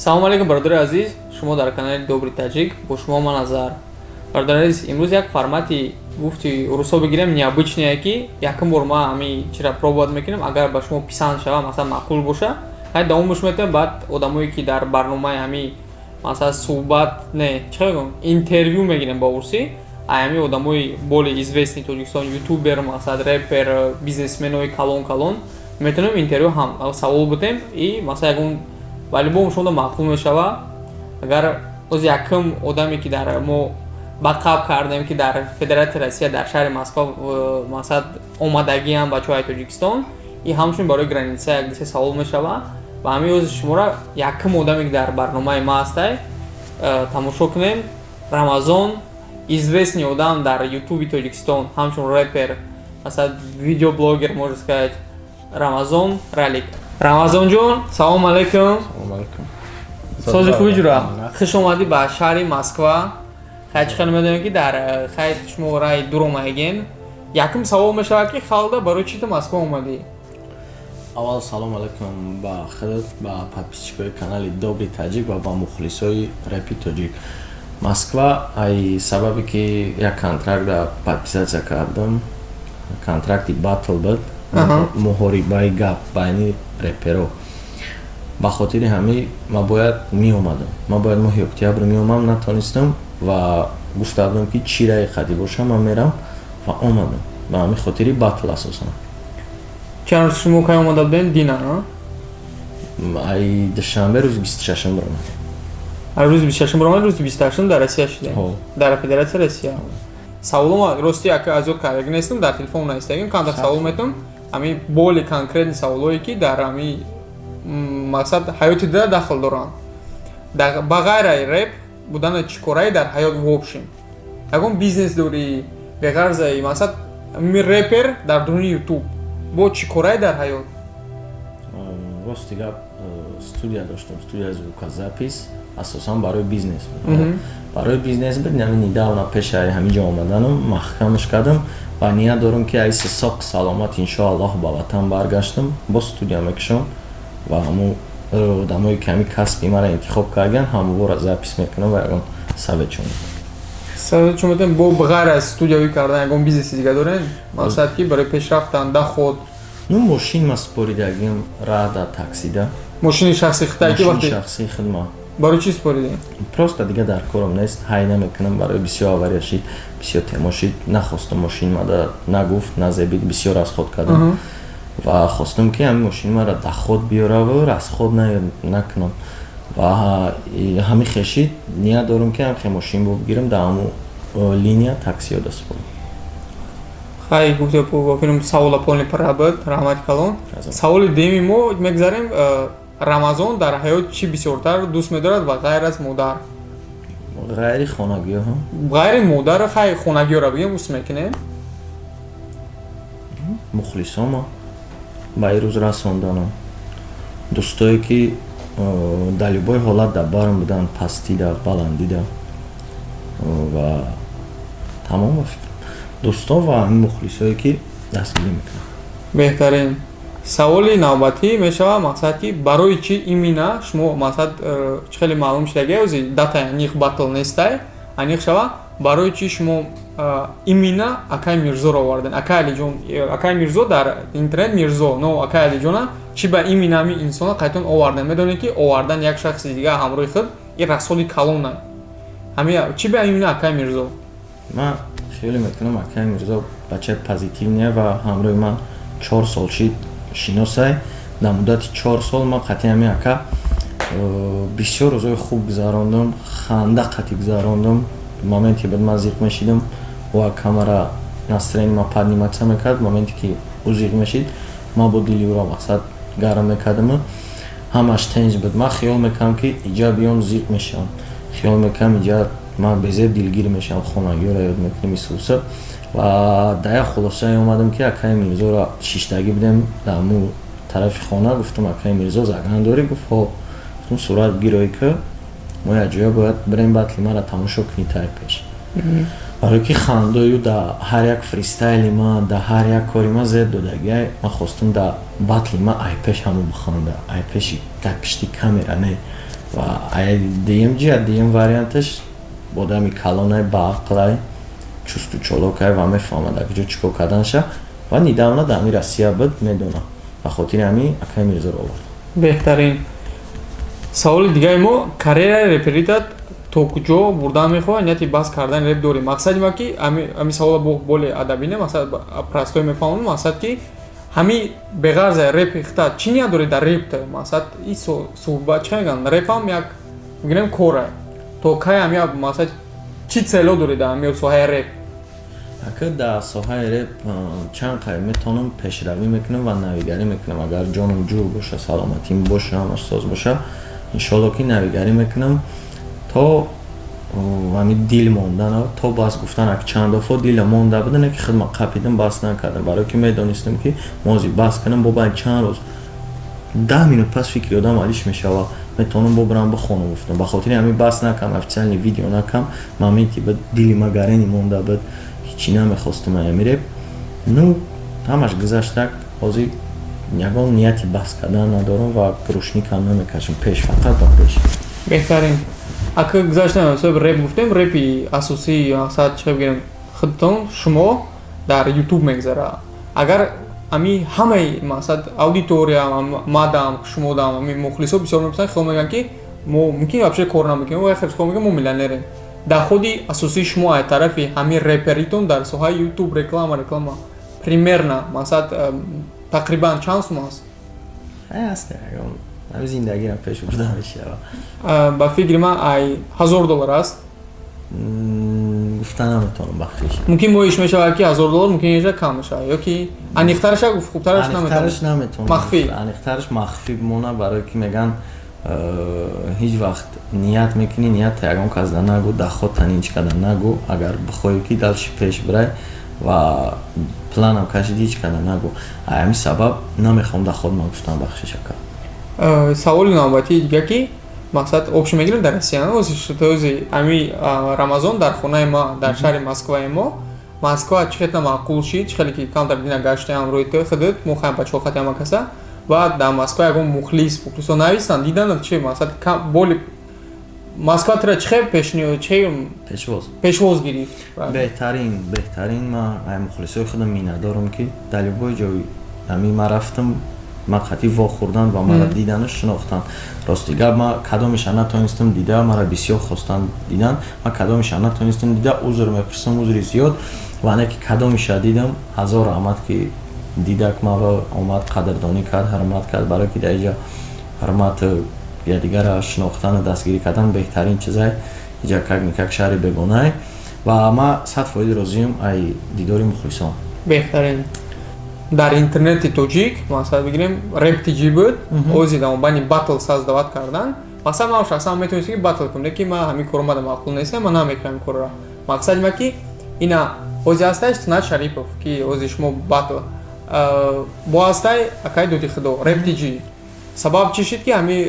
салом алейкум бародари азиз, шумо дар канали Добри Таҷик, бо шумо ман Азар. Бародари азиз, имрӯз як формати гуфти урусо бигирем необычное ки якум бор ма ҳами чира пробовать мекунем, агар ба шумо писанд шава, масалан маъқул боша, ҳай давомш метавем, баъд одамое ки дар барномаи ҳами масалан суҳбат не чӣ мегӯям интервю мегирем ба урси, ҳами одамои боли известни Тоҷикистон, ютубер, масалан рэпер, бизнесменои калон метавонем интервю ҳам савол бутем и масалан ягон вале бо шумо маъқул мешава, агар оз якум одаме ки дар мо бақаб кардем ки дар Федератсияи Россия дар шаҳри Москва масалан омадагиам бачаҳои Тоҷикистон и ҳамчунин барои граница як дисе савол мешава ва ҳамин оз шуморо якум одаме ки дар барномаи ма ҳастай тамошо кунем. Рамазон известный одам дар ютуби Тоҷикистон, ҳамчун рэпер, масалан видеоблогер можно сказать, Рамазон Ралик. Рамазон ҷон, салом алейкум. Салом алейкум. Сози хуби ҷура. Хуш омадӣ ба шаҳри Москва. Хай чӣ хеле медонем ки дар хай шумо раи дур омаген. Якум савол мешавад ки халда барои чӣ ту Москва омадӣ? Аввал салом алейкум ба худат, ба подписчикои канали Добри Таҷик ва ба мухлисои рэпи тоҷик. Москва ай сабаби ки як контракта подписатсия кардам, контракти батл буд, муҳорибаи гап байни рэперо. Ба хотири ҳамин ма бояд меомадам. Ма бояд моҳи октябр меомам, натонистам ва гуфта будам ки чӣ раиқати боша ман мерам ва омадам. Ба ҳамин хотири батл асосан. Чанд рӯз шумо кай омада будем? Дина, ай душанбе рӯзи 26 баромад. рӯзи 26 баромад, рӯзи 28 дар Россия шудем. Дар Федератсияи Россия. Саволома рости аз ё кардаг нестам, дар телефон наистагим, канда савол метам. Ами боли конкретни саволое ки дар ами мақсад ҳаёти дила дахл доранд. Ба ғайраи рэп будана чӣ кораи дар ҳаёт вообшим. Ягон бизнес дорӣ, беғарзаи мақсад ми рэпер дар дунёи ютуб. Бо чӣ кораи дар ҳаёт? Рости гап студия доштам, студияи звукозапис, асосан барои бизнес. Барои бизнес буд, яъни недавно пеши ҳамин ҷо омаданам, маҳкамаш кардам ва ният дорам ки айси соқ саломат иншоаллоҳ ба ватан баргаштам, бо студия мекушам ва ҳамун одамои ки ҳамин касби маро интихоб карданд, ҳамовора запис мекунам ва ягон советчон мекунам. Советчон метавонем бо ғайр аз студияҳои кардан ягон бизнеси дига дорем? Мақсад ки барои пешрафтан доход. Ну мошин ма споридагим рада таксида. Мошини шахси хитай ки вақти шахси хидмат. барои чӣ споридем? Просто дига дар корам нест, ҳай намекунам, барои бисёр авария шид, бисёр тема шид, нахостам мошини мада нагуфт, назебид, бисёр расход кардам. Ва хостам ки ҳамин мошини маро доход биёра ва расход накунам. Ва ҳамин хешид ният дорам ки ҳамин мошин бигирам, дар ҳамун линия таксиё дастпорам. Хай гуфте филм савола полни парабад, раҳмати калон. Саволи деми мо мегзарем. Рамазон дар ҳаёт чӣ бисёртар дӯст медорад ва ғайр аз модар? ғайри хонагиё ҳам. Ғайри модар хай хонагиёро бигем ус мекунем? Мухлисома ба ирӯз расонданам. Дӯстое ки дар любой ҳолат дар барам буданд, пастида, баландида ва тамом ба фикрам. Дӯстон ва ҳамин мухлисое ки дастгирӣ мекунанд. Беҳтарин. Саволи навбатӣ мешава мақсад ки барои чӣ имина шумо мақсад чӣ хеле маълум шудаги ози дата аниқ батл нестай, аниқ шава барои чӣ шумо имина Акай Мирзоро оварден? Акай Алиҷон, Акай Мирзо дар интернет Мирзо, но Акай Алиҷона чӣ ба имина ҳамин инсона қайтон оварден? Медонед ки овардан як шахси дига ҳамроҳи худ ин расоли калона. Ҳамин чӣ ба имина Акай Мирзо? Ман хиёле мекунам Акай Мирзо бачаи позитивния ва ҳамроҳи ман 4 сол шид шиносай. Дар муддати 4 сол ман қатъи ҳамин ака бисёр рӯзои хуб гузарондам, ханда қатъи гузарондам. Моменте буд ман зиқ мешидам, ӯ акамара настроение ма подниматься мекард. Моменте ки ӯ зиқ мешид, ман бо дили ӯро мақсад гарм мекардам. Ҳамаш тенҷ буд. Ман хиёл мекардам ки иҷа биём зиқ мешавам. Хиёл мекардам иҷа ман безеб дилгир мешавам, хонагиёро ёд мекунам мисулса. Ва дар як хулосае омадам ки Акай Мирзоро шиштагӣ будем дар ҳамун тарафи хона. Гуфтам Акай Мирзо заган дорӣ? Гуфт ҳо. Гуфтам сурат гироӣ ки мо як ҷоя бояд бирем батли маро тамошо кунӣ тай пеш. барое ки хандою дар ҳар як фристайли ма, дар ҳар як кори ма зеб додагӣ, ман хостам дар батли ма айпеш ҳамон биханда, айпеши дар пишти камера не. ва дием ҷиҳат дием варианташ одами калонай баақлай чусту чолокай ва мефаҳмад акҷо чӣ кор карданша ва недавно дар ҳамин Россия буд медонам ба хотири ҳамин акаи Мирзоро овард. беҳтарин. саволи дигари мо, карьераи реперитат то куҷо бурдан мехоҳад яки баҳс кардани реп дорӣ? мақсади ма ки ҳамин савола боли адабӣ не мақсад простой мефаҳмам, мақсад ки ҳамин беғарза реп ихта чӣ ният доред дар репта? мақсад ин суҳбат чӣ мегӯям, репам як мегӯям кора то кай ҳамин мақсад чӣ цело доред дар ҳамин соҳаи реп? ака дар соҳаи реп чанд қайр метавонам пешравӣ мекунам ва навигарӣ мекунам. агар ҷонам ҷур боша, саломатим боша, ҳамашсоз боша, иншоалло ки навигарӣ мекунам то ҳамин дил мондан то бас гуфтан ак чанд дафъо дила монда будане ки хидма қапидам бас накардам, барое ки медонистам ки мози бас кунам бобай чанд рӯз 10 минут пас фикри одам алиш мешава, метавонам бобарам бихонам гуфтам. ба хотири ҳамин бас накам, официални видео накам, моменти буд дили ма гарени монда буд, ҳичи намехостам ҳамин реп. ну ҳамаш гузаштак, ҳозир ягон нияти баҳс кардан надорам ва рӯшникам намекашам пеш, фақат ба пеш. беҳтарин. ака гузаштан реп гуфтем, репи асосии мақсад чӣ бигирем худтон шумо дар YouTube мегзара. агар ами ҳамаи мақсад аудитория мадам шумодам ами мухлисо бисёр меписанд хел мегӯянд ки мо мумкин вообще кор намекунем ва хел мегӯям мо миллионерем. дар худи асосии шумо аз тарафи ҳамин реперитон дар соҳаи YouTube реклама примерно мақсад тақрибан чанд сум аст? аст ягон зиндагиам пеш бурда мешава. ба фикри ман ай $1000 аст. гуфта наметавонам бахшиш. мумкин моиш мешавад ки $1000 мумкин еша кам мешавад ёки аниқтараш гуфт хубтараш наметавонам. махфӣ. аниқтараш махфӣ бимона, барое ки меган ҳеҷ вақт ният мекунӣ, ният ягон кас да нагӯ, дахот танинч карда нагӯ, агар бихоҳӣ ки далши пеш бирай ва планам кашид ҳеҷ карда нагӯ. ҳамин сабаб намехоҳам дахот ман гуфтан бахшиш ака. саволи навбатии дига ки мақсад обши мегирем дар Россия ози ами Рамазон дар хонаи ма дар шаҳри Москваи мо Москва чӣ хеле маъқул шид, чӣ хеле ки камтар дина гаштаам рӯи то худут мо хаем бачаҳо хатиама каса ва дар Москва ягон мухлисо навистан дидан чӣ мақсад боли Москва тра чӣ хеле пешвоз гирифт. беҳтарин ман ай мухлисои худам миннатдорам ки дар любой ҷои ами ман рафтам мақати вохӯрдан ва мара дидану шинохтан. рости гап ман кадомеша натонистам дида, мара бисёр хостан дидан, ман кадомеша натонистам дида, узр мепурсам, узри зиёд ва не ки кадомеша дидам, ҳазор раҳмат ки дидак маро омад қадрдонӣ кард, ҳурмат кард, барое ки дар инҷа ҳурмат якдигара шинохтану дастгирӣ кардан беҳтарин чизай инҷа как никак шаҳри бегонае ва ман 100% розиам ай дидори мухлисон. беҳтарин. дар интернети тоҷик мақсад бигирем рептиҷи буд, ози дамобани батл создават кардан. мақсад ман шахсан метавонистам ки батл кунам, лекин ман ҳамин коро мада маъқул нестам, ман намекунам корро. мақсади ма ки ина ози ҳастаи Сунат Шарипов ки ози шумо батл бо ҳастаи акаи Доди Худо рептиҷи сабаб чӣ шид ки ҳамин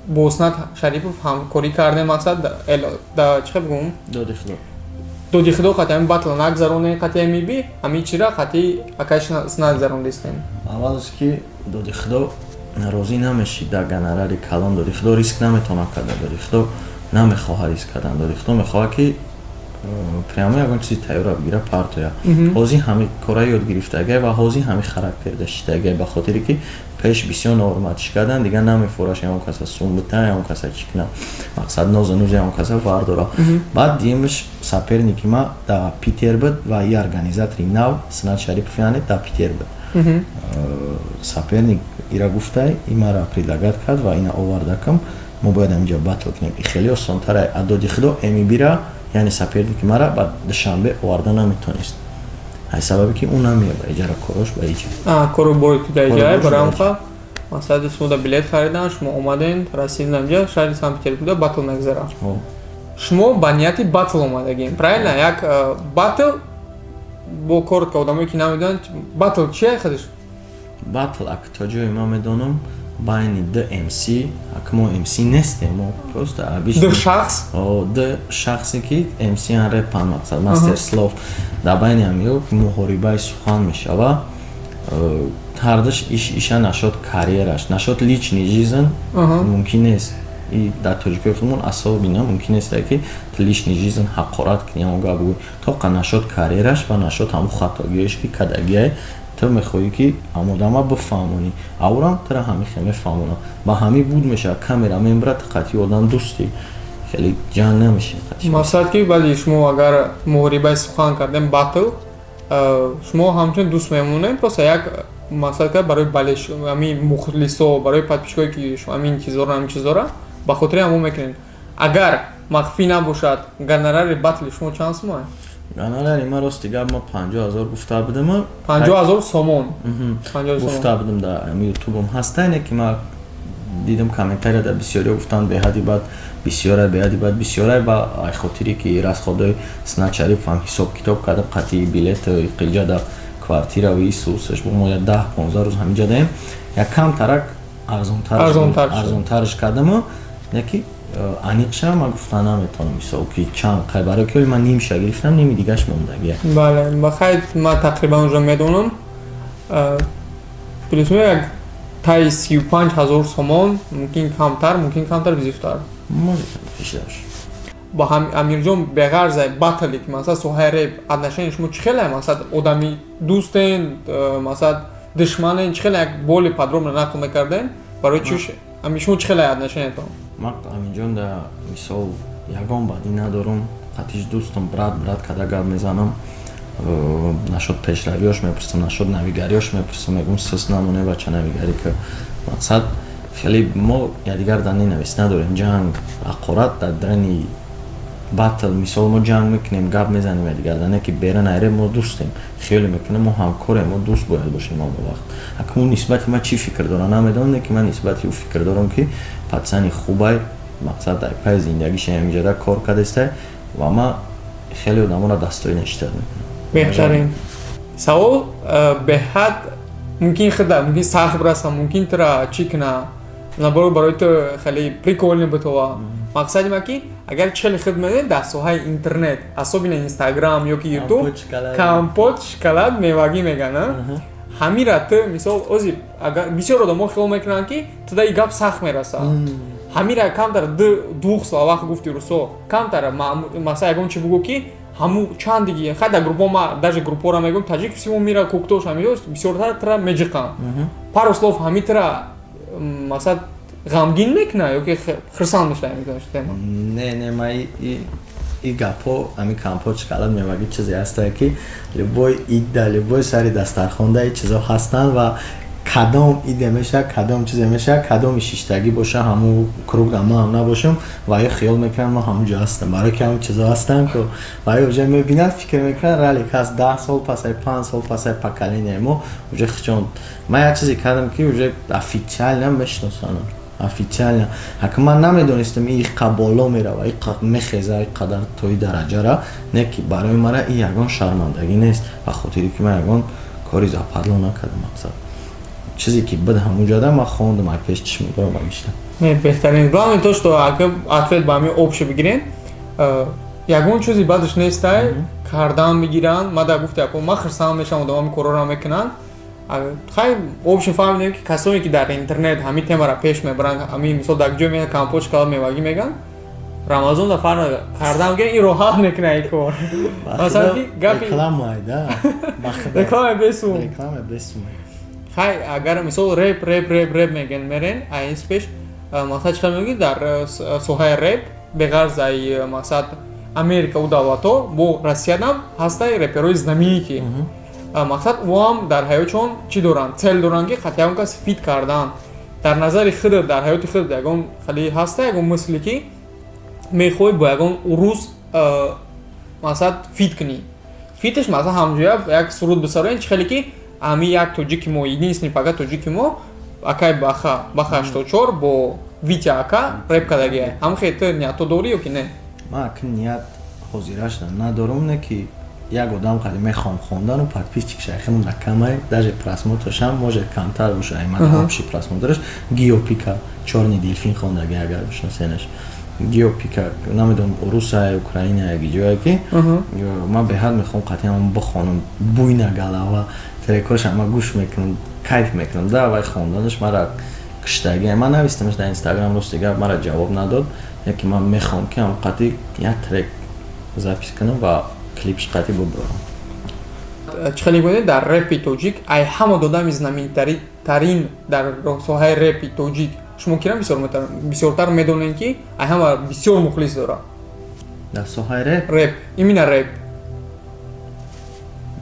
бо Сунат Шарипов ҳамкорӣ кардем, мақсад чӣ бигӯм Доди Худо қати ҳамин батл нагзаронем, қати меби ҳамин чира қати акаи Сунат гузарондистем. аввалаш ки Доди Худо розӣ намешид дар гонорари калон. Доди Худо риск наметавонад кардан, Доди Худо намехоҳад риск кардан, Доди Худо мехоҳад ки прямо ягон чизи тайёра бигира партоя. ҳозир ҳамин кора ёд гирифтагай ва ҳозир ҳамин характер даштагай, ба хотире ки пеш бисёр ноҳурматиш кардан, дигар намефураш ягон каса сумбута, ягон каса чикна, мақсад нозанӯз ягон каса вардора. баъд диемаш соперники ма дар Питер буд ва и организатори нав Сунат Шарипов яъне дар Питер буд. соперник ира гуфтай и мара предлагат кард ва ина овардакам, мо бояд инҷа батл кунем. и хеле осонтара аз Доди Худо эмибира, яъне соперники мара ба душанбе оварда наметавонист. ҳай сабаби ки ӯ намеяд ба иҷара корош ба иҷа коро бори туда иҷара барамха масъади шумо билет харидан, шумо омаден расидан инҷа шаҳри Санкт-Петербургда батл мегзара. шумо ба нияти батл омадагем, правильно? як батл бо кор ки одамое ки намедонанд батл чия худаш? батл ак то ҷое ман медонам байни ду MC, ак мо MC нестем, мо просто обычно ду шахсе ки MC ан репан, мақсад мастер слов дар байни ҳамиҳо муҳорибаи сухан мешава. ҳардаш иша нашод карьераш, нашод личный жизнь мумкин нест и дар тоҷикиёмон асоби ина мумкин аст ки ты лишний жизнь ҳақорат кунӣ ҳамон гап гӯӣ то қа нашод карьераш ва нашод ҳамон хатогиеш ки кадагиае تو میخوایی که آمودما بفهمونی اورام ترا همی خیلی فهمونم با همی بود میشه کامرا میمبرد قطعی آدم دوستی خیلی جان نمیشه مثلا که ولی شما اگر محاربه سخن کردن باتل شما همچنین دوست میمونید پس یک مثلا که برای بالش همین مخلصا برای پادپیشکایی که شما همین چیزا را به خاطر همون میکنین اگر مخفی نباشد گنرال باتل شما چانس ماه گانالاری ما راستی گفت ما 50,000 گفته بودم 50,000 سومون گفته بودم در یوتیوبم هست اینه که ما دیدم کامنتاری در بسیاری گفتن به حدی بعد بسیاری با ای خاطری که راست خدای سنا شریف هم حساب کتاب کردم قطعی بلیت قیجا در کوارتیرا و ایسوسش با ما 10-15 روز همینجا داریم یک کم ترک ارزانترش کردم یکی انیقشم ما گفتن نمیتونم مثلا که چند خبره که من نیم شا گرفتم نیمی دیگهش موندگیه بله بخیر ما تقریبا اونجا میدونم پلیس یک تای 35,000 سومون ممکن کمتر بیشتر може بیشترش با هم امیر جون به غرض باتلی که مثلا سوهر ادنشین شما چخیله مثلا آدمی دوستین مثلا دشمنین چخیله یک بولی پادروم نقل میکردن برای چیش امیر شما چخیله ادنشین تو من امیر جون در مثال یگان بعدی ندارم قطعیش دوستم برات کده گب میزنم نشد پیشرویاش میپرسم نشد نویگریاش میپرسم میگم سس نمونه بچه نویگری که مقصد خیلی ما یادگار دانی نویس نداریم جنگ حقارت در درنی باتل مثال ما جنگ میکنیم گپ میزنیم یادگار دانی که بیرون ایره ما دوستیم خیلی میکنیم ما همکاریم ما دوست باید باشیم ما به وقت اکنون نسبت ما چی فکر دارم نمیدونم که من نسبت او فکر دارم که پاتسانی خوبه مقصد در پای زندگیش همینجا کار کرده و ما خیلی آدما را دستای نشته بهترین سوال به حد ممکن سخت برسه ممکن ترا چی کنه برای تو خیلی پریکولنی بتوه مقصد ما که اگر چلی خدمت در سوهای اینترنت اصابی اینستاگرام یا که یوتیوب کامپوت شکلات میوگی میگن همین را تو مثال اوزی اگر بسیار آدم خیلی میکنن که تو در این گپ سخت میرسه همین را کمتر دو سال وقت گفتی روسو کمتر مثلا اگه چی بگو که همو چند دیگه خود در گروپ ما даже گروپ را میگم تاجیک всего мира کوکتوش همیشه بسیار تر میجقن пару слов همین تر مثلا غمگین میکنه یا که خرسان میشه نه ما ای گپو همین کامپوت شکلات میوگی چیزی هسته که لبای ایده لبای سری دسترخوانده ای چیزا هستن و کدام ایده میشه کدام چیزی میشه کدام شیشتگی باشه همون کروگ ما هم نباشم و یا خیال میکنم ما همونجا هستم برای که همون چیزا هستن که و یا اونجا میبینن فکر میکنن رالی که از 10 سال پس 5 سال پس پکلینه ما اونجا خچون من یک چیزی کردم که اونجا افیچال نمیشناسنم افیچال حکم من نمیدونستم این قبالا میره و این میخیزه این قدر توی درجه را نه که برای مرا این یگان شرمندگی نیست و خاطری که من یگان کاری زپرلو نکردم مقصد چیزی که بده همونجا دارم من خواندم اکیش چی میگم و میشتم بهترین راه این توش تو اگه اتفاق با همین آبش بگیرین یگون چیزی بعدش نیسته کردن میگیرن ما در گفته اکو ما خرسان میشم و دوام کورو را میکنن خیلی آبش فهمیدیم که کسانی که در اینترنت همین تیم را پیش میبرن همین مثال در جای میگن کامپوش کار میوگی میگن رمضان در فرق کردن میگن این راحت میکنه این کار مثلا که گپی رکلام مایده رکلام بسوم خیلی اگر مثال رپ میگن میرین این پیش مثلا چه میگی در سوهای رپ به غرض ای مثلا امریکا و دعوتو با روسیه هم هسته رپروی زمینی که مقصد او هم در حیاتشون چی دارن تل دارن که خطی هم کسی فیت کردن در نظر خود در حیات خود یکم خیلی هسته یکم مثلی که میخوای با یکم روز مثلا فیت کنی فیتش مثلا همجوری یک سرود بسرین چه خیلی که امی یک توجیکی مو единственный пока توجیکی مو акай баха 84 با ویتیا ака رپ کردگیه هم خیلی نیاتو داری یا که نه ما اکن نیت حضیرش ندارم نه که یک آدم خیلی میخوام خوندن و پادپیش چی شایخمون دکمه даже просмотрش هم може کمتر باشه ایمن общий просмотрش گیوپیکا چورنی دیلفین خوندگی اگر بشناسینش گیوپیکا نمیدونم روسیه اوکراینه یکی جایی که من به حد میخوام قطعی هم بخونم بوی نگله و ترکاش هم گوش میکنم کیف میکنم در وای خوندنش مرا киштаги ман навистамаш дар инстаграм рост дигар мара ҷавоб надод яке ман мехоҳам ки ҳам қати як трек запис кунам ва клипш қати бубарам. Чихеле гуне дар рэпи тоҷик ай ҳама додами знаменитарин дар соҳаи рэпи тоҷик шумо кирам бисёртар медонем ки ай ҳама бисёр мухлис дора дар соҳаи рэп именно рэп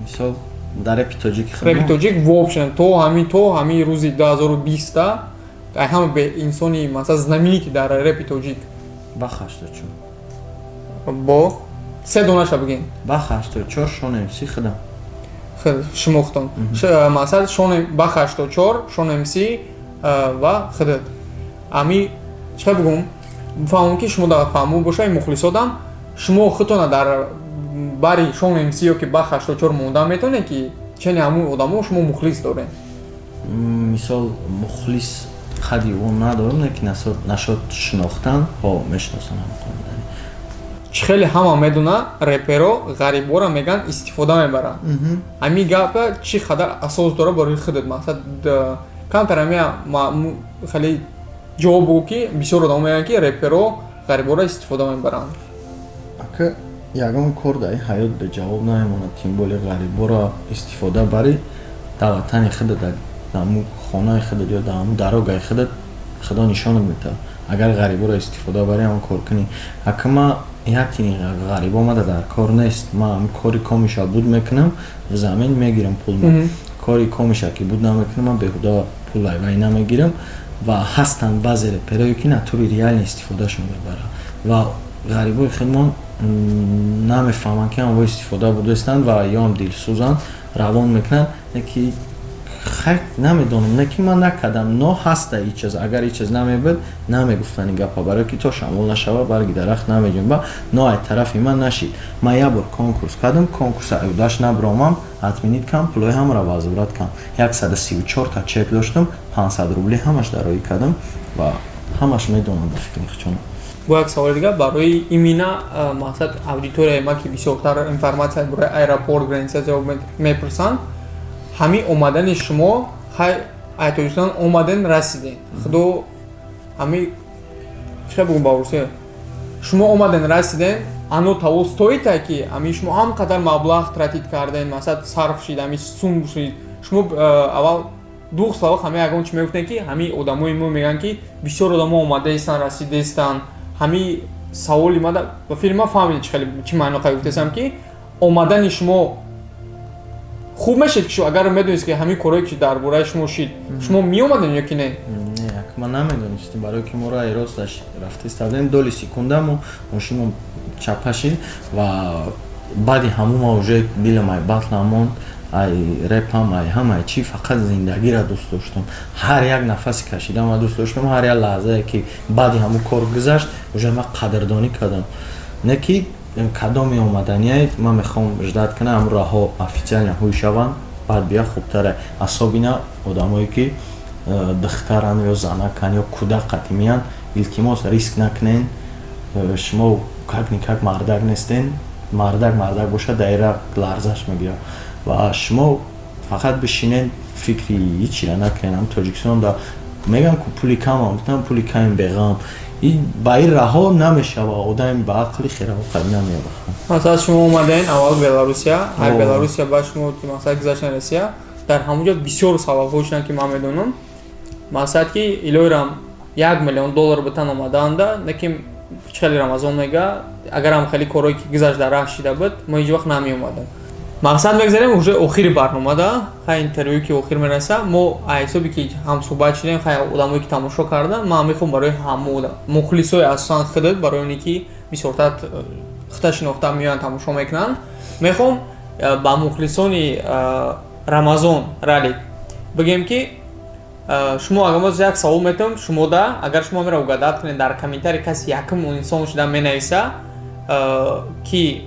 мисол дар рэпи тоҷики рэпи тоҷик вообшен то ҳамин рӯзи 2020 ай ҳама бе инсони масалан знаменити дар рэпи тоҷик бах 84 бо се донаша бигин бах 84 шон МС худам шумохтон масалан шон бах 84 шон МС ва худат ами чиқа бигум фаҳмам ки шумо дар фаҳму бошаи мухлисотам шумо худтона дар бари шон МС ё ки бах 84 монда метавонед ки чени ҳамун одамо шумо мухлис доред мисол мухлис хади он надорам лекин нашод шинохтан ҳо мешиносам ҳамқонидани чӣ хеле ҳама медона рэперо ғарибора меган истифода мебаранд ҳамин гапа чӣ қадар асос дора барои худат мақсад камтар ҳами хеле ҷавоб бугӯ ки бисёр одамо мегӯянд ки рэперо ғарибора истифода мебаранд ака ягон кор дар ин ҳаёт бе ҷавоб намемонад тим боле ғарибора истифода бари дар ватани худат дар ҳамун хонаи худат ё дар ҳамун дарогаи худат худо нишонат метавад агар ғарибора истифода бари ҳамон кор кунӣ ака ма яктини ғариб омада дар кор нест ман кори комиша буд мекунам в замин мегирам пулма кори комиша ки буд намекунам ман беҳуда пул айвай намегирам ва ҳастанд баъзе реперое ки натури реални истифодашон мебаранд ва ғарибои худмон намефаҳманд ки ҳамво истифода будастанд ва ё ҳам дилсӯзанд равон мекунанд ки хайр намедонам не ки ман накардам но ҳаста ин чиз агар ин чиз намебуд намегуфтан ин гапа барое ки то шамол нашава барги дарахт намеҷунба но ай тарафи ман нашид ман як бор конкурс кардам конкурса айдаш набромам атминид кам пулои ҳамаро возврат кам 134 та чек доштам 500 рубли ҳамаш дароӣ кардам ва ҳамаш медонам ба фикри хичонам бо як саволи дигар барои имина мақсад аудиторияи ма ки бисёртар информация барои аэропорт граница ҷавоб мепурсанд ҳамин омадани шумо хай ай тоҷикистон омаден расиден худо ҳамин чиқа бигӯм ба русия шумо омаден расиден ано таво стоита ки ҳамин шумо ҳам қадар маблағ тратид карден масалан сарф шид ҳамин сум шид шумо аввал ду савоқ ҳамин ягон чӣ мегуфтен ки ҳамин одамои мо мегӯянд ки бисёр одамо омадаистанд расидаистанд ҳамин саволи ма ба филми ма фаҳмидед чӣ маъно қай гуфтесам ки омадани шумо хуб мешид ки агар медонистед ки ҳамин корое ки дар бораи шумо шид шумо меомадед ё ки не ма намедонистем барое ки моро айросташ рафта истадем доли секундаму мошинам чапа шид ва баъди ҳамун ма уже дилам ай батлам монд ай рэпам ай ҳамаи чӣ фақат зиндагиро дӯст доштам ҳар як нафаси кашидамро дӯст доштам ҳар як лаҳзае ки баъди ҳамун кор гузашт уже ман қадрдонӣ кардам не ки кадоми омаданияе ман мехоҳам ждат кунам ҳамун раҳо официально ҳуй шаванд баъд бия хубтаре асобина одамое ки духтаранд ё занаканд ё кӯдак қати меянд илтимос риск накунен шумо как никак мардак нестен мардак бошад даира ларзаш мегирад ва шумо фақат бишинен фикри ҳичира накунен тоҷикистон да мегӯям ки пули камам гуфтам пули ками беғам ба ин раҳо намешава одам ба ақли херавоқат намеёбахад масалан шумо омаден аввал беларусия ай беларусия ба шумо ки масалан гузаштан россия дар ҳамунҷо бисёр сабабҳо шуданд ки ман медонам масалан ки илоирам $1 миллион бутан омадаанда лекин чӣ хеле рамазон мега агарам хеле корое ки гузашт дар раҳ шида буд мо ҳеҷ вақт намеомадем мақсад мегзарем уже охири барнома да хай интервю ки охир мераса мо ҳисоби ки ҳамсӯҳбат шидем хай одамое ки тамошо кардан ман мехоҳам барои ҳамон мухлисои асосан худат барои оне ки бисёртар худа шинохта меоянд тамошо мекунанд мехоҳам ба мухлисони рамазон ралик бигем ки шумо агар моз як савол метавонем шумо да агар шумо меро угадат кунед дар комментарий каси якум инсон шуда менависа ки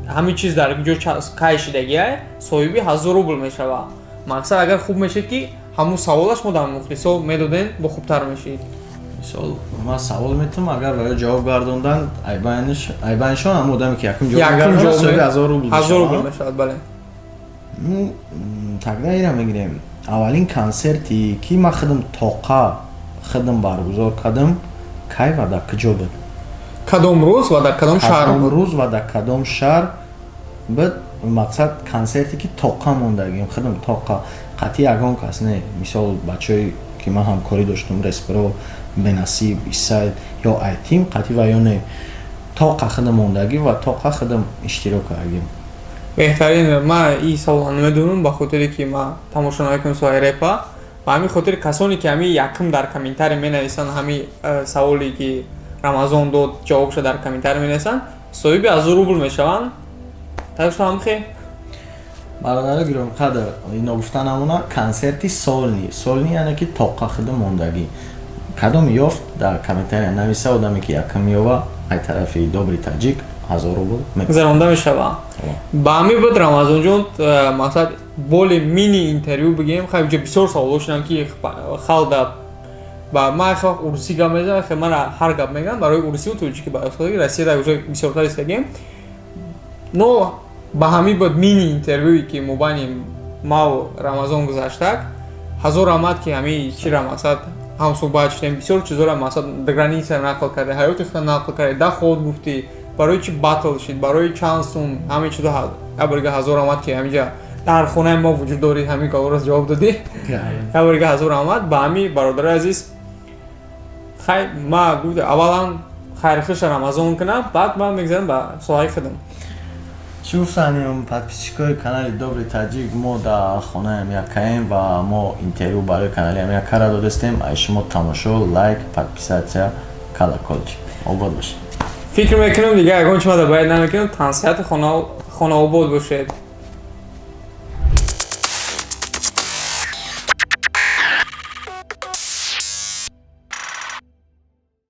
ҳамин чиз дар ҷо кай шидагия соҳиби 1000 рубл мешава мақсад агар хуб мешид ки ҳамун савола шумо дар мухлисо медоден бо хубтар мешид мисол ман савол метавонам агар барои ҷавоб гардондан айбанишон ҳамун одаме ки якум ҷавоб соҳиби 1000 рубл мешавад бале тагда ира мегирем аввалин консерти ки ман худам тоқа хидм баргузор кардам кай ва дар куҷо буд кадом рӯз ва дар кадом шаҳр кадом рӯз ва дар кадом шаҳр буд мақсад консерте ки тоқа мондагим хидм тоқа қатъи ягон кас не мисол бачаҳое ки ман ҳамкорӣ доштум респро бенасиб исаид ё айтим қатъи ва ё не тоқа хидм мондагӣ ва тоқа хидм иштирок кардагим беҳтарин ман ин саволро намедонам ба хотире ки ман тамошо намекунам соҳаи репа ба ҳамин хотир касоне ки ҳамин якм дар комментария менависанд ҳамин саволе ки Рамазон дод ҷавобша дар комментария менависанд соҳиби 1000 рубл мешаванд таштам хе бародари гиромқадр ино гуфтанамона консерти солни яъне ки тоқа хидм мондагӣ кадом ёфт дар комментария нависа одаме ки якм ёва ай тарафи добри таҷик 1000 рубл гузаронда мешавад ба ҳамин буд Рамазонҷон мақсад боли мини интервю бигирем хай ҷо бисёр саволо шудам ки халда ба ман хах урусӣ гап мезанам хе ман ҳар гап мегам барои урусӣ тоҷикӣ ба Россия дар ҷо бисёртар истагем но ба ҳамин буд мини интервюе ки мобайни мав Рамазон гузаштак ҳазор раҳмат ки ҳамин чира мақсад ҳам суҳбат шудем бисёр чизора мақсад дар граниса нақл карде ҳаёти худро нақл карде да ход гуфтӣ барои чи батл шид барои чанд сум ҳамин чизо абрига ҳазор раҳмат ки ҳаминҷа дар хонаи мо вуҷуд дорӣ ҳамин калорас ҷавоб додӣ абрига ҳазор раҳмат ба ҳамин бародари азиз хай ма гуфт аввалан хайрхуша Рамазон кунам баъд ман мегзарам ба соҳаи худам чӣ гуфтанем подписчикои канали добри таҷик мо дар хонаи амякаем ва мо интервю барои канали амякара додастем ай шумо тамошо лайк подписатсия колоколчик обод бошед фикр мекунам дига ягон чима да бояд намекунам тансиҳати хонаобод бошед